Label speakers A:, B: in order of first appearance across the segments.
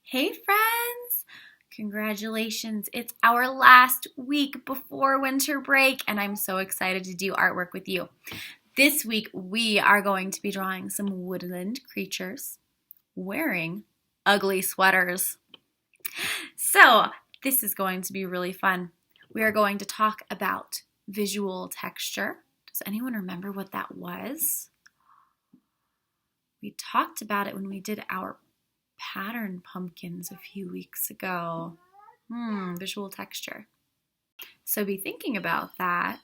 A: Hey friends! Congratulations, it's our last week before winter break and I'm so excited to do artwork with you. This week we are going to be drawing some woodland creatures wearing ugly sweaters. So this is going to be really fun. We are going to talk about visual texture. Does anyone remember what that was? We talked about it when we did our pattern pumpkins a few weeks ago. Visual texture. So be thinking about that,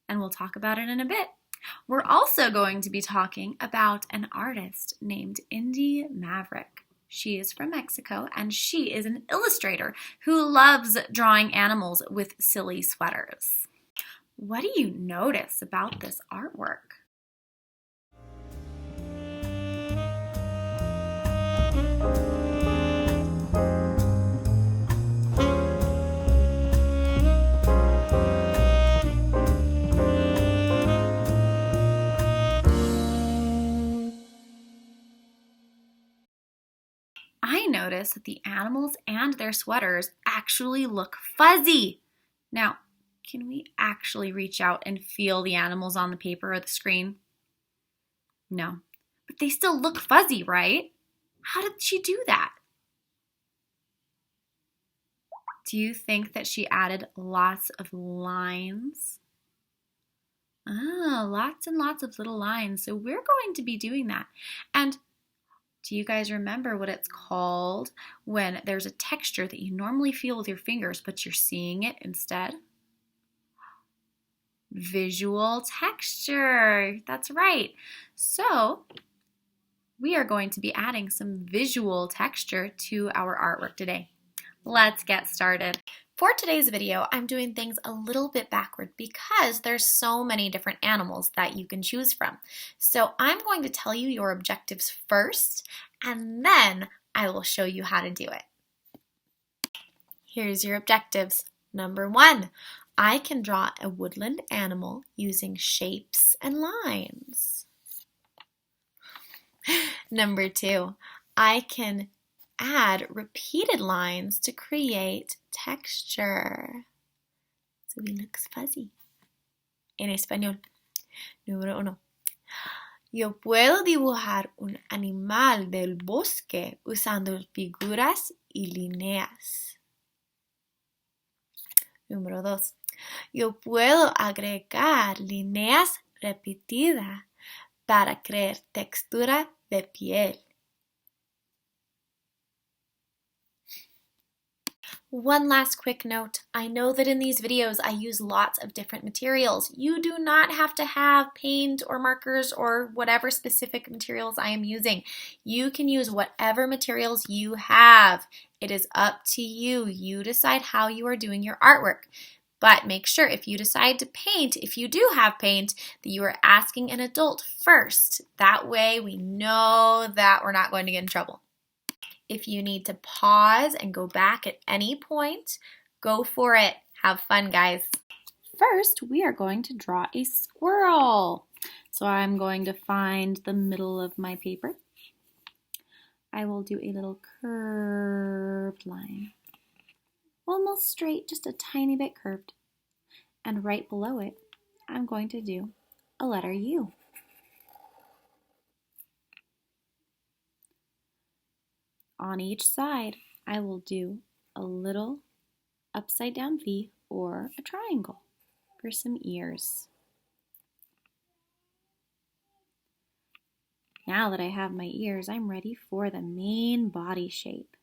A: and we'll talk about it in a bit. We're also going to be talking about an artist named Indy Maverick. She is from Mexico, and she is an illustrator who loves drawing animals with silly sweaters. What do you notice about this artwork? I notice that the animals and their sweaters actually look fuzzy. Now, can we actually reach out and feel the animals on the paper or the screen? No, but they still look fuzzy, right? How did she do that? Do you think that she added lots of lines? Lots and lots of little lines. So we're going to be doing that. And do you guys remember what it's called when there's a texture that you normally feel with your fingers, but you're seeing it instead? Visual texture. That's right. So we are going to be adding some visual texture to our artwork today. Let's get started. For today's video, I'm doing things a little bit backward because there's so many different animals that you can choose from. So I'm going to tell you your objectives first, and then I will show you how to do it. Here's your objectives. Number 1, I can draw a woodland animal using shapes and lines. Number 2, I can add repeated lines to create texture. So he looks fuzzy. En español. Número 1. Yo puedo dibujar un animal del bosque usando figuras y lineas. Número 2. Yo puedo agregar líneas repetidas para crear textura de piel. One last quick note. I know that in these videos I use lots of different materials. You do not have to have paint or markers or whatever specific materials I am using. You can use whatever materials you have. It is up to you. You decide how you are doing your artwork. But make sure if you decide to paint, if you do have paint, that you are asking an adult first. That way we know that we're not going to get in trouble. If you need to pause and go back at any point, go for it. Have fun, guys. First, we are going to draw a squirrel. So I'm going to find the middle of my paper. I will do a little curved line. Almost straight, just a tiny bit curved. And right below it, I'm going to do a letter U. On each side, I will do a little upside down V or a triangle for some ears. Now that I have my ears, I'm ready for the main body shape.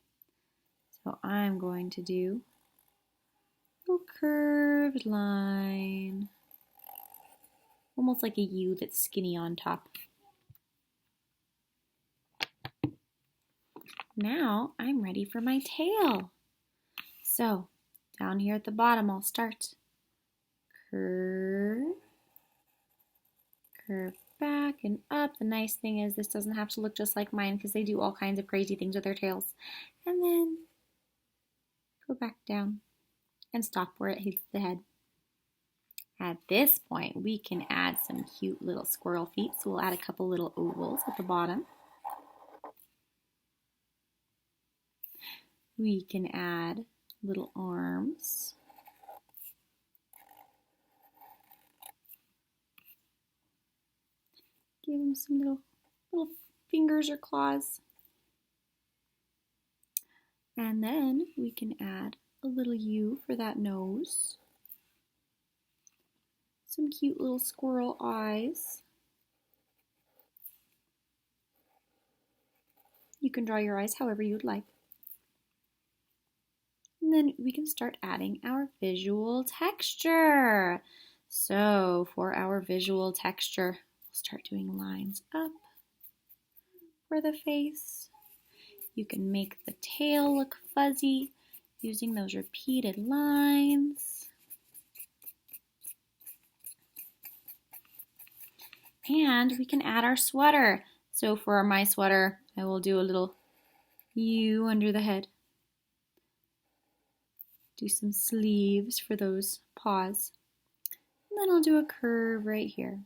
A: So I'm going to do a little curved line, almost like a U that's skinny on top. Now I'm ready for my tail. So down here at the bottom, I'll start. Curve, curve back and up. The nice thing is this doesn't have to look just like mine because they do all kinds of crazy things with their tails. And then go back down and stop where it hits the head. At this point, we can add some cute little squirrel feet. So we'll add a couple little ovals at the bottom. We can add little arms. Give him some little fingers or claws. And then we can add a little U for that nose. Some cute little squirrel eyes. You can draw your eyes however you'd like. And then we can start adding our visual texture. So for our visual texture, we'll start doing lines up for the face. You can make the tail look fuzzy using those repeated lines. And we can add our sweater. So for my sweater, I will do a little U under the head. Do some sleeves for those paws. And then I'll do a curve right here.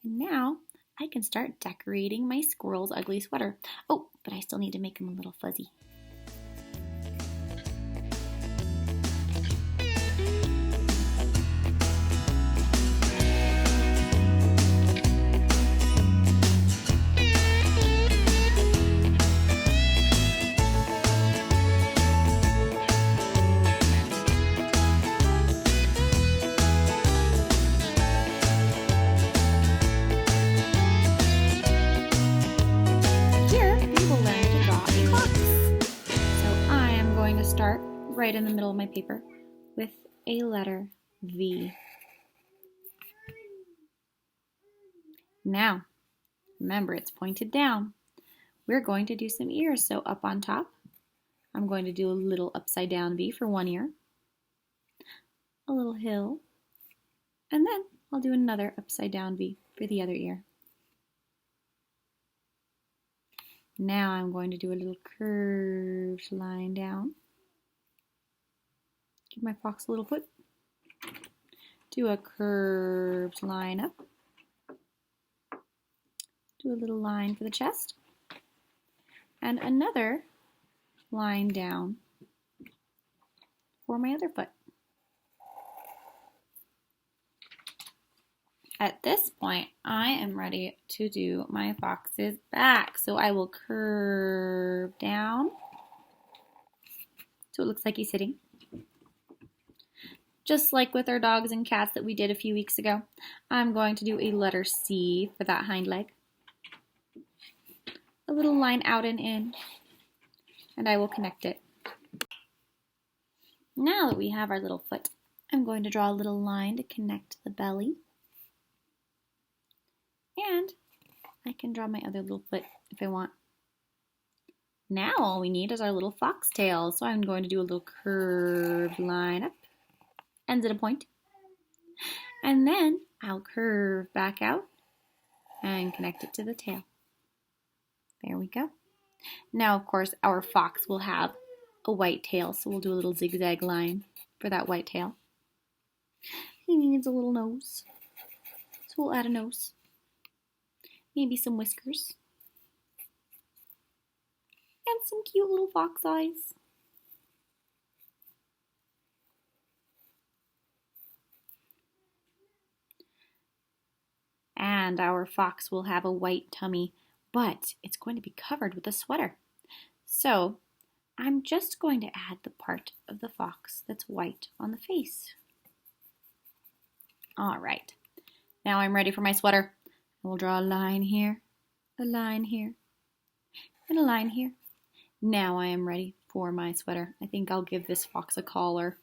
A: And now I can start decorating my squirrel's ugly sweater. Oh, but I still need to make him a little fuzzy. Start right in the middle of my paper with a letter V. Now, remember it's pointed down. We're going to do some ears, so up on top, I'm going to do a little upside down V for one ear, a little hill, and then I'll do another upside down V for the other ear. Now I'm going to do a little curved line down. Give my fox a little foot. Do a curved line up. Do a little line for the chest. And another line down for my other foot. At this point, I am ready to do my fox's back. So I will curve down so it looks like he's sitting. Just like with our dogs and cats that we did a few weeks ago, I'm going to do a letter C for that hind leg. A little line out and in, and I will connect it. Now that we have our little foot, I'm going to draw a little line to connect the belly. And I can draw my other little foot if I want. Now all we need is our little foxtail, so I'm going to do a little curved line up. Ends at a point. And then I'll curve back out and connect it to the tail. There we go. Now, of course, our fox will have a white tail, so we'll do a little zigzag line for that white tail. He needs a little nose, so we'll add a nose. Maybe some whiskers. And some cute little fox eyes. And our fox will have a white tummy, but it's going to be covered with a sweater. So I'm just going to add the part of the fox that's white on the face. All right, now I'm ready for my sweater. We'll draw a line here, and a line here. Now I am ready for my sweater. I think I'll give this fox a collar.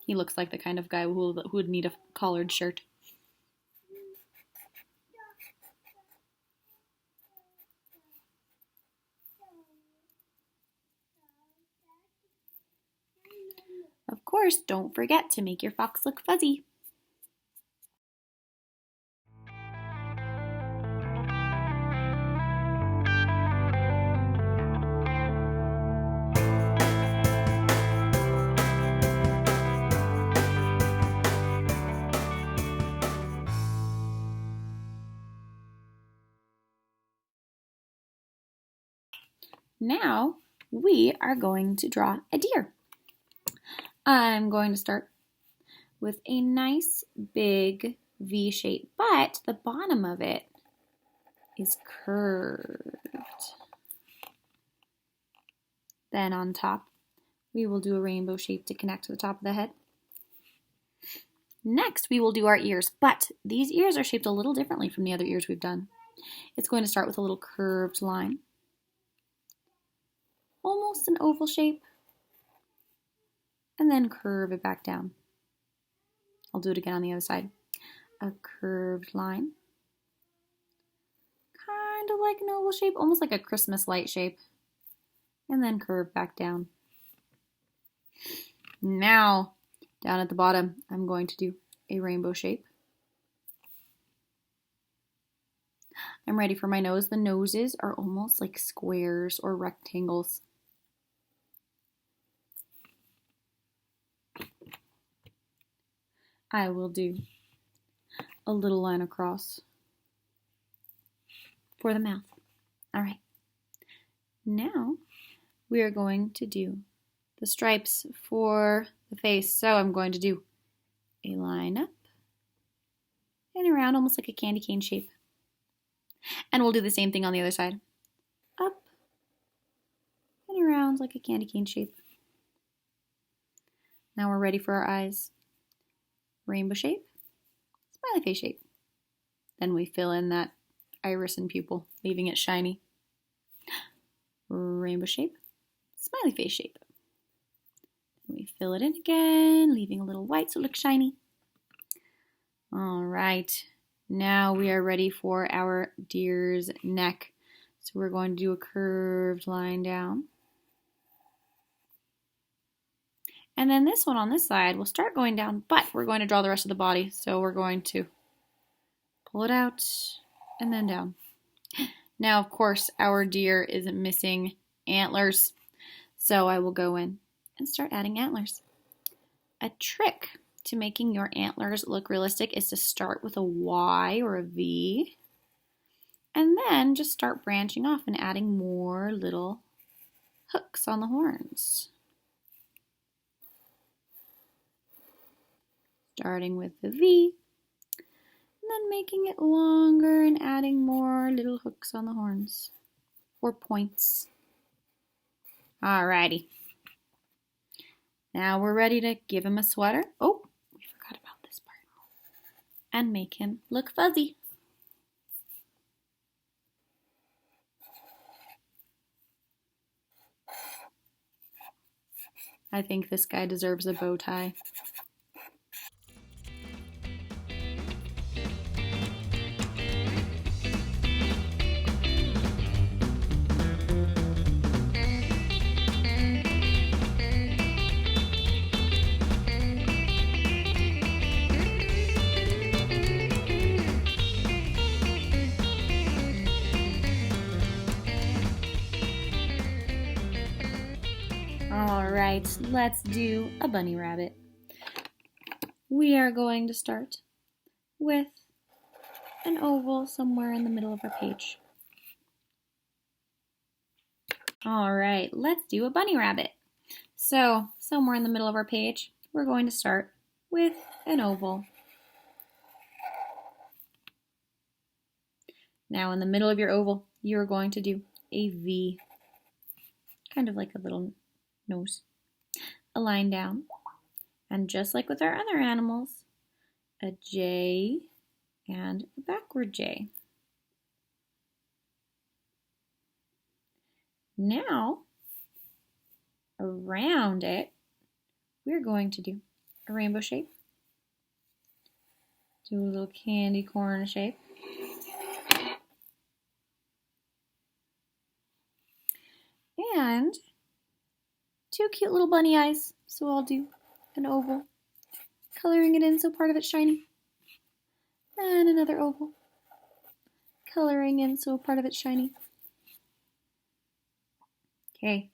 A: He looks like the kind of guy who would need a collared shirt. Of course, don't forget to make your fox look fuzzy. Now we are going to draw a deer. I'm going to start with a nice big V shape, but the bottom of it is curved. Then on top, we will do a rainbow shape to connect to the top of the head. Next, we will do our ears, but these ears are shaped a little differently from the other ears we've done. It's going to start with a little curved line, almost an oval shape, and then curve it back down. I'll do it again on the other side. A curved line, kind of like an oval shape, almost like a Christmas light shape, and then curve back down. Now, down at the bottom, I'm going to do a rainbow shape. I'm ready for my nose. The noses are almost like squares or rectangles. I will do a little line across for the mouth. All right. Now we are going to do the stripes for the face. So I'm going to do a line up and around, almost like a candy cane shape. And we'll do the same thing on the other side. Up and around like a candy cane shape. Now we're ready for our eyes. Rainbow shape, smiley face shape. Then we fill in that iris and pupil, leaving it shiny. Rainbow shape, smiley face shape. Then we fill it in again, leaving a little white so it looks shiny. All right, now we are ready for our deer's neck. So we're going to do a curved line down. And then this one on this side will start going down, but we're going to draw the rest of the body. So we're going to pull it out and then down. Now, of course, our deer is missing antlers. So I will go in and start adding antlers. A trick to making your antlers look realistic is to start with a Y or a V, and then just start branching off and adding more little hooks on the horns. Starting with the V, and then making it longer and adding more little hooks on the horns or points. Alrighty. Now we're ready to give him a sweater. Oh, we forgot about this part. And make him look fuzzy. I think this guy deserves a bow tie. Alright, let's do a bunny rabbit. We are going to start with an oval somewhere in the middle of our page. Alright, let's do a bunny rabbit. So, somewhere in the middle of our page, we're going to start with an oval. Now, in the middle of your oval, you're going to do a V, kind of like a little nose. A line down, and just like with our other animals, a J and a backward J. Now, around it, we're going to do a rainbow shape, do a little candy corn shape, and two cute little bunny eyes. So I'll do an oval, coloring it in so part of it's shiny, and another oval, coloring in so part of it's shiny. Okay,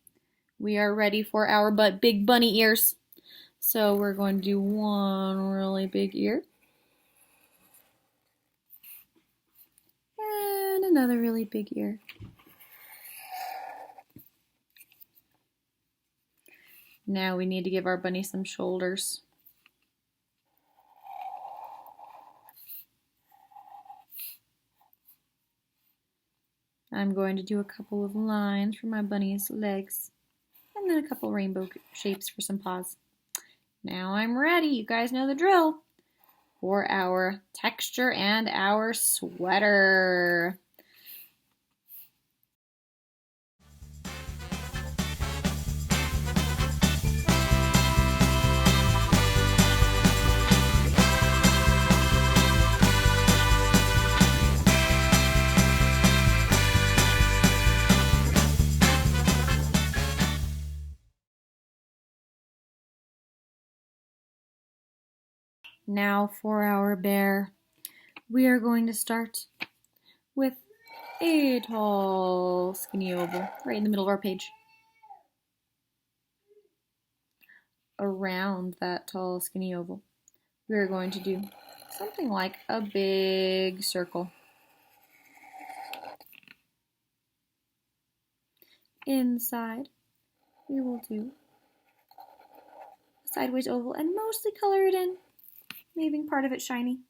A: we are ready for our big bunny ears. So we're going to do one really big ear, and another really big ear. Now we need to give our bunny some shoulders. I'm going to do a couple of lines for my bunny's legs, and then a couple rainbow shapes for some paws. Now I'm ready. You guys know the drill. For our texture and our sweater. Now for our bear, we are going to start with a tall, skinny oval right in the middle of our page. Around that tall, skinny oval, we are going to do something like a big circle. Inside, we will do a sideways oval and mostly color it in, leaving part of it shiny.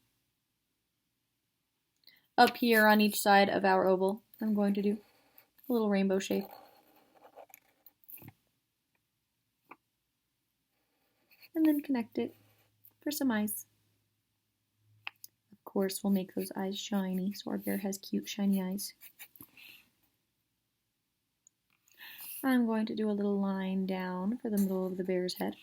A: Up here on each side of our oval, I'm going to do a little rainbow shape. And then connect it for some eyes. Of course, we'll make those eyes shiny so our bear has cute shiny eyes. I'm going to do a little line down for the middle of the bear's head.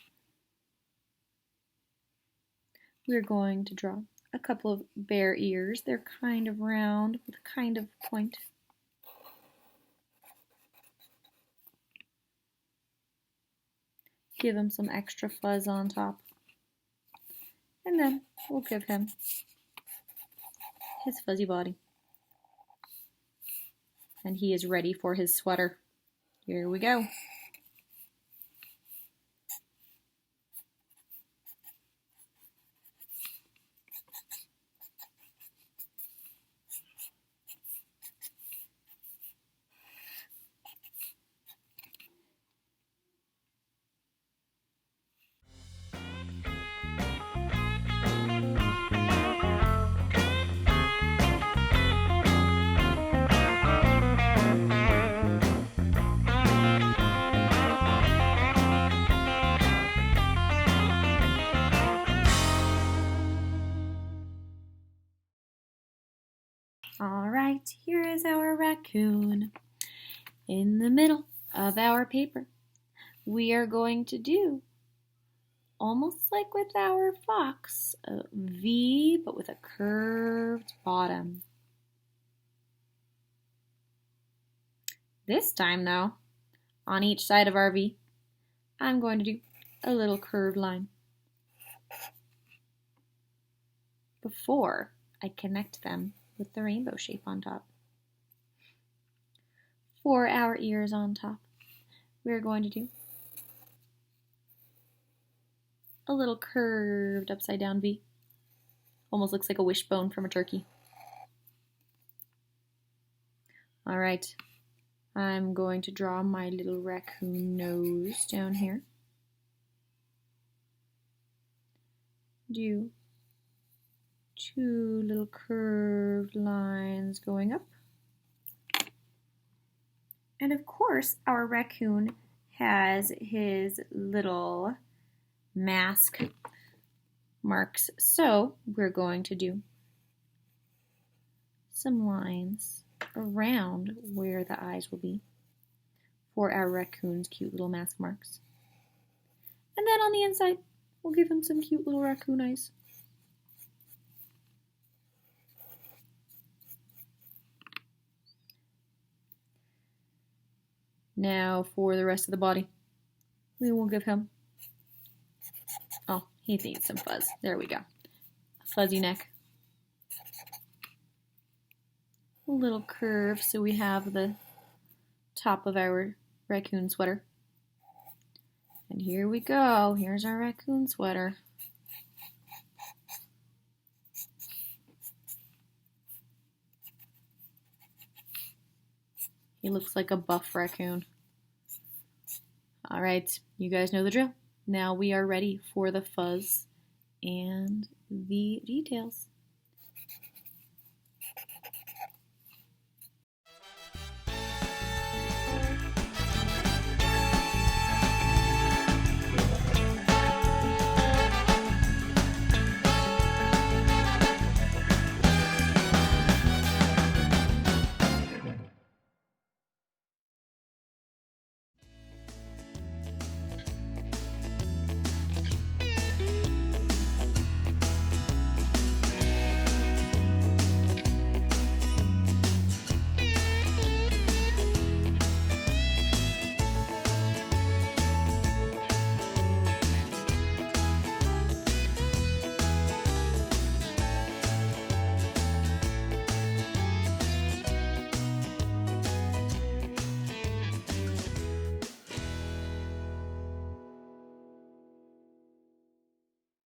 A: We're going to draw a couple of bear ears. They're kind of round with a kind of point. Give him some extra fuzz on top. And then we'll give him his fuzzy body. And he is ready for his sweater. Here we go. All right, here is our raccoon. In the middle of our paper, we are going to do, almost like with our fox, a V, but with a curved bottom. This time, though, on each side of our V, I'm going to do a little curved line before I connect them with the rainbow shape on top. For our ears on top, we're going to do a little curved upside down V. Almost looks like a wishbone from a turkey. All right, I'm going to draw my little raccoon nose down here. Do two little curved lines going up. And of course, our raccoon has his little mask marks. So we're going to do some lines around where the eyes will be for our raccoon's cute little mask marks. And then on the inside, we'll give him some cute little raccoon eyes. Now for the rest of the body, we will give him, oh, he needs some fuzz. There we go. A fuzzy neck. A little curve so we have the top of our raccoon sweater. And here we go. Here's our raccoon sweater. He looks like a buff raccoon. All right, you guys know the drill. Now we are ready for the fuzz and the details.